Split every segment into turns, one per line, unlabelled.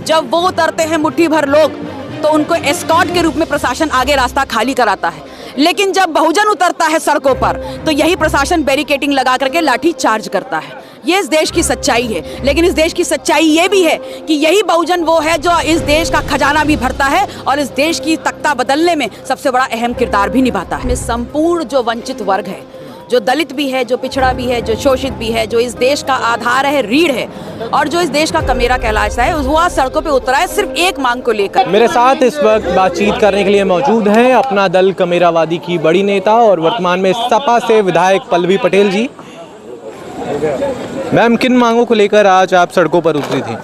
जब वो उतरते हैं मुट्ठी भर लोग तो उनको एस्कॉर्ट के रूप में प्रशासन आगे रास्ता खाली कराता है, लेकिन जब बहुजन उतरता है सड़कों पर तो यही प्रशासन बैरिकेडिंग लगा करके लाठी चार्ज करता है। ये इस देश की सच्चाई है। लेकिन इस देश की सच्चाई ये भी है कि यही बहुजन वो है जो इस देश का खजाना भी भरता है और इस देश की तख्ता बदलने में सबसे बड़ा अहम किरदार भी निभाता है। संपूर्ण जो वंचित वर्ग है, जो दलित भी है, जो पिछड़ा भी है, जो शोषित भी है, जो इस देश का आधार है, रीढ़ है और जो इस देश का कमेरा कहलाता है, वो आज सड़कों पे उतरा है सिर्फ एक मांग को लेकर।
मेरे साथ इस वक्त बातचीत करने के लिए मौजूद हैं अपना दल कमेरावादी की बड़ी नेता और वर्तमान में सपा से विधायक पल्लवी पटेल जी। मैम, किन मांगों को लेकर आज आप सड़कों पर उतरी थी?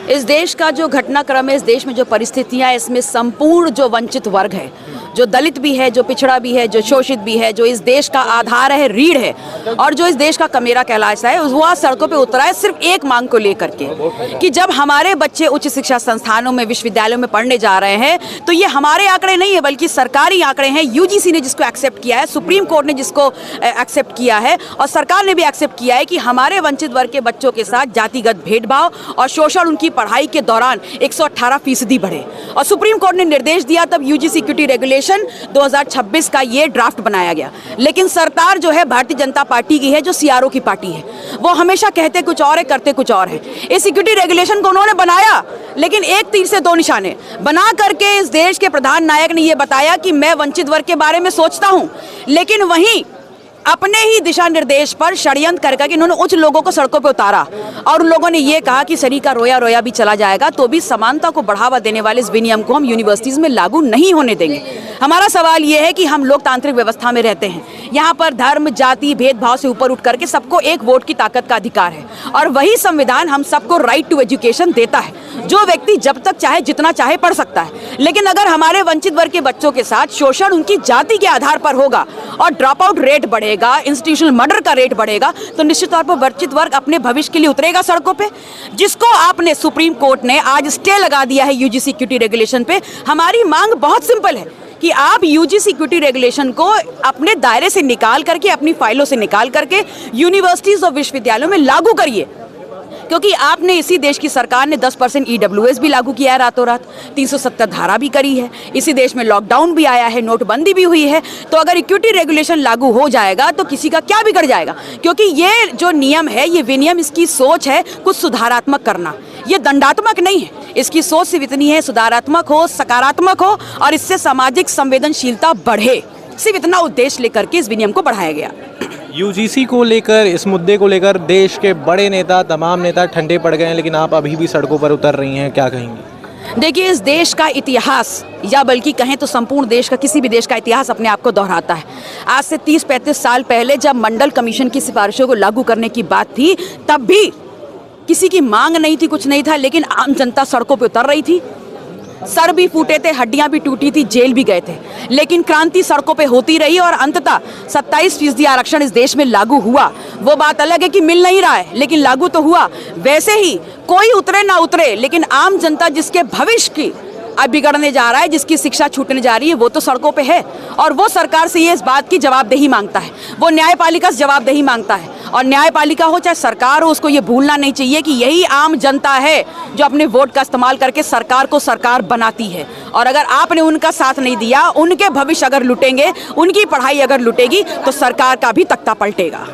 इस देश का जो घटनाक्रम है, इस देश में जो परिस्थितियां, इसमें संपूर्ण जो वंचित वर्ग है, जो दलित भी है, जो पिछड़ा भी है, जो शोषित भी है, जो इस देश का आधार है, रीढ़ है और जो इस देश का कमेरा कहलाता है, वो आज सड़कों पे उतरा है सिर्फ एक मांग को लेकर के कि जब हमारे बच्चे उच्च शिक्षा संस्थानों में, विश्वविद्यालयों में पढ़ने जा रहे हैं तो ये हमारे आंकड़े नहीं है बल्कि सरकारी आंकड़े हैं। यूजीसी ने जिसको एक्सेप्ट किया है, सुप्रीम कोर्ट ने जिसको एक्सेप्ट किया है और सरकार ने भी एक्सेप्ट किया है कि हमारे वंचित वर्ग के बच्चों के साथ जातिगत भेदभाव और शोषण उनकी पढ़ाई के दौरान 118% बढ़े और सुप्रीम कोर्ट ने निर्देश दिया, तब यूजीसी इक्विटी रेगुलेशन 2026 का ये ड्राफ्ट बनाया गया। लेकिन सरकार जो है भारतीय जनता पार्टी की है, जो सीआरओ की पार्टी है, वो हमेशा कहते कुछ और है, करते कुछ और है। इस इक्विटी रेगुलेशन को उन्होंने बनाया लेकिन एक तीर से दो निशाने बना करके इस देश के प्रधान नायक ने ये बताया कि मैं वंचित वर्ग के बारे में सोचता हूं, लेकिन वहीं अपने ही दिशा निर्देश पर षड्यंत्र करके इन्होंने उच्च लोगों को सड़कों पे उतारा और उन लोगों ने ये कहा कि शरीर का रोया रोया भी चला जाएगा तो भी समानता को बढ़ावा देने वाले इस विनियम को हम यूनिवर्सिटीज में लागू नहीं होने देंगे। हमारा सवाल ये है कि हम लोकतांत्रिक व्यवस्था में रहते हैं, यहाँ पर धर्म, जाति, भेदभाव से ऊपर उठ करके सबको एक वोट की ताकत का अधिकार है और वही संविधान हम सबको राइट टू एजुकेशन देता है। जो व्यक्ति जब तक चाहे जितना चाहे पढ़ सकता है, लेकिन अगर हमारे वंचित वर्ग के बच्चों के साथ शोषण उनकी जाति के आधार पर होगा और ड्रॉप आउट रेट बढ़ेगा, इंस्टीट्यूशनल मर्डर का रेट बढ़ेगा, तो निश्चित तौर पर वंचित वर्ग अपने भविष्य के लिए उतरेगा सड़कों पे, जिसको आपने सुप्रीम कोर्ट ने आज स्टे लगा दिया है यूजीसी इक्विटी रेगुलेशन पे। हमारी मांग बहुत सिंपल है कि आप यूजीसी इक्विटी रेगुलेशन को अपने दायरे से निकाल करके, अपनी फाइलों से निकाल करके यूनिवर्सिटीज और विश्वविद्यालयों में लागू करिए, क्योंकि आपने इसी देश की सरकार ने 10% EWS भी लागू किया है रातों रात, 370 धारा भी करी है, इसी देश में लॉकडाउन भी आया है, नोटबंदी भी हुई है। तो अगर इक्विटी रेगुलेशन लागू हो जाएगा तो किसी का क्या बिगड़ जाएगा, क्योंकि ये जो नियम है, ये विनियम, इसकी सोच है कुछ सुधारात्मक करना, ये दंडात्मक नहीं है। इसकी सोच सिर्फ इतनी है सुधारात्मक हो, सकारात्मक हो और इससे सामाजिक संवेदनशीलता बढ़े, सिर्फ इतना उद्देश्य लेकर के इस विनियम को बढ़ाया गया।
यूजीसी को लेकर, इस मुद्दे को लेकर देश के बड़े नेता, तमाम नेता ठंडे पड़ गए हैं, लेकिन आप अभी भी सड़कों पर उतर रही हैं, क्या कहेंगी?
देखिए, इस देश का इतिहास, या बल्कि कहें तो संपूर्ण देश का, किसी भी देश का इतिहास अपने आप को दोहराता है। आज से 30-35 साल पहले जब मंडल कमीशन की सिफारिशों को लागू करने की बात थी, तब भी किसी की मांग नहीं थी, कुछ नहीं था, लेकिन आम जनता सड़कों पर उतर रही थी। सर भी फूटे थे, हड्डियां भी टूटी थी, जेल भी गए थे, लेकिन क्रांति सड़कों पे होती रही और अंततः 27% आरक्षण इस देश में लागू हुआ। वो बात अलग है कि मिल नहीं रहा है, लेकिन लागू तो हुआ। वैसे ही कोई उतरे ना उतरे, लेकिन आम जनता जिसके भविष्य की अब बिगड़ने जा रहा है, जिसकी शिक्षा छूटने जा रही है, वो तो सड़कों पे है और वो सरकार से ये इस बात की जवाबदेही मांगता है, वो न्यायपालिका से जवाबदेही मांगता है। और न्यायपालिका हो चाहे सरकार हो, उसको ये भूलना नहीं चाहिए कि यही आम जनता है जो अपने वोट का इस्तेमाल करके सरकार को सरकार बनाती है। और अगर आपने उनका साथ नहीं दिया, उनके भविष्य अगर लुटेंगे, उनकी पढ़ाई अगर लुटेगी, तो सरकार का भी तख्ता पलटेगा।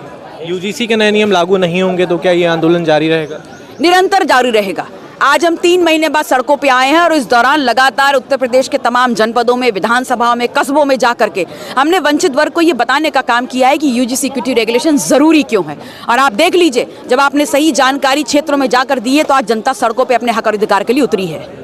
यूजीसी के नए नियम लागू नहीं होंगे तो क्या ये आंदोलन जारी रहेगा?
निरंतर जारी रहेगा। आज हम 3 महीने बाद सड़कों पे आए हैं और इस दौरान लगातार उत्तर प्रदेश के तमाम जनपदों में, विधानसभाओं में, कस्बों में जा करके हमने वंचित वर्ग को ये बताने का काम किया है कि यूजीसी इक्विटी रेगुलेशन जरूरी क्यों है। और आप देख लीजिए, जब आपने सही जानकारी क्षेत्रों में जाकर दी है तो आज जनता सड़कों पे अपने हक और अधिकार के लिए उतरी है।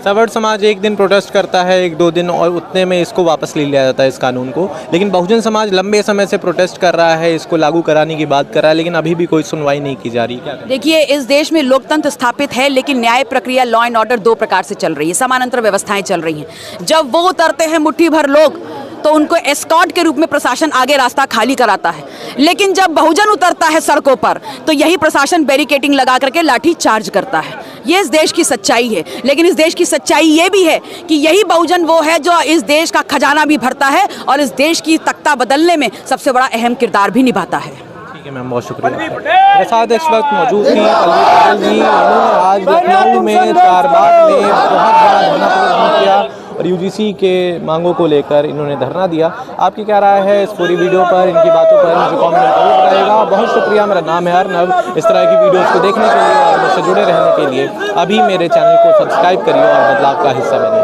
सवर्ण समाज एक दिन प्रोटेस्ट करता है, 1-2 दिन, और उतने में इसको वापस ले लिया जाता है इस कानून को, लेकिन बहुजन समाज लंबे समय से प्रोटेस्ट कर रहा है, इसको लागू कराने की बात कर रहा है, लेकिन अभी भी कोई सुनवाई नहीं की जा रही। क्या
देखिए, इस देश में लोकतंत्र स्थापित है, लेकिन न्याय प्रक्रिया, लॉ एंड ऑर्डर 2 प्रकार से चल रही है, समानांतर व्यवस्थाएं चल रही हैं। जब वो उतरते हैं मुट्ठी भर लोग तो उनको एस्कॉर्ट के रूप में प्रशासन आगे रास्ता खाली कराता है, लेकिन जब बहुजन उतरता है सड़कों पर तो यही प्रशासन बैरिकेडिंग लगा करके लाठी चार्ज करता है। ये इस देश की सच्चाई है। लेकिन इस देश की सच्चाई ये भी है कि यही बहुजन वो है जो इस देश का खजाना भी भरता है और इस देश की तख्ता बदलने में सबसे बड़ा अहम किरदार भी निभाता है।
ठीक है मैम, बहुत शुक्रिया। मेरे साथ इस वक्त मौजूद थी पल्लवी पटेल जी। इन्होंने आज लखनऊ में चारबाग में बहुत बड़ा धरना प्रदर्शन किया और यूजीसी के मांगों को लेकर इन्होंने धरना दिया। आपकी क्या राय है इस पूरी वीडियो पर, इनकी बातों पर, मुझे कॉमेंट में जरूर बताइएगा। बहुत शुक्रिया। मेरा नाम है अर्नब। इस तरह की वीडियोज़ को देखने के लिए और मुझसे जुड़े रहने के लिए अभी मेरे चैनल को सब्सक्राइब करिए और बदलाव का हिस्सा बनिए।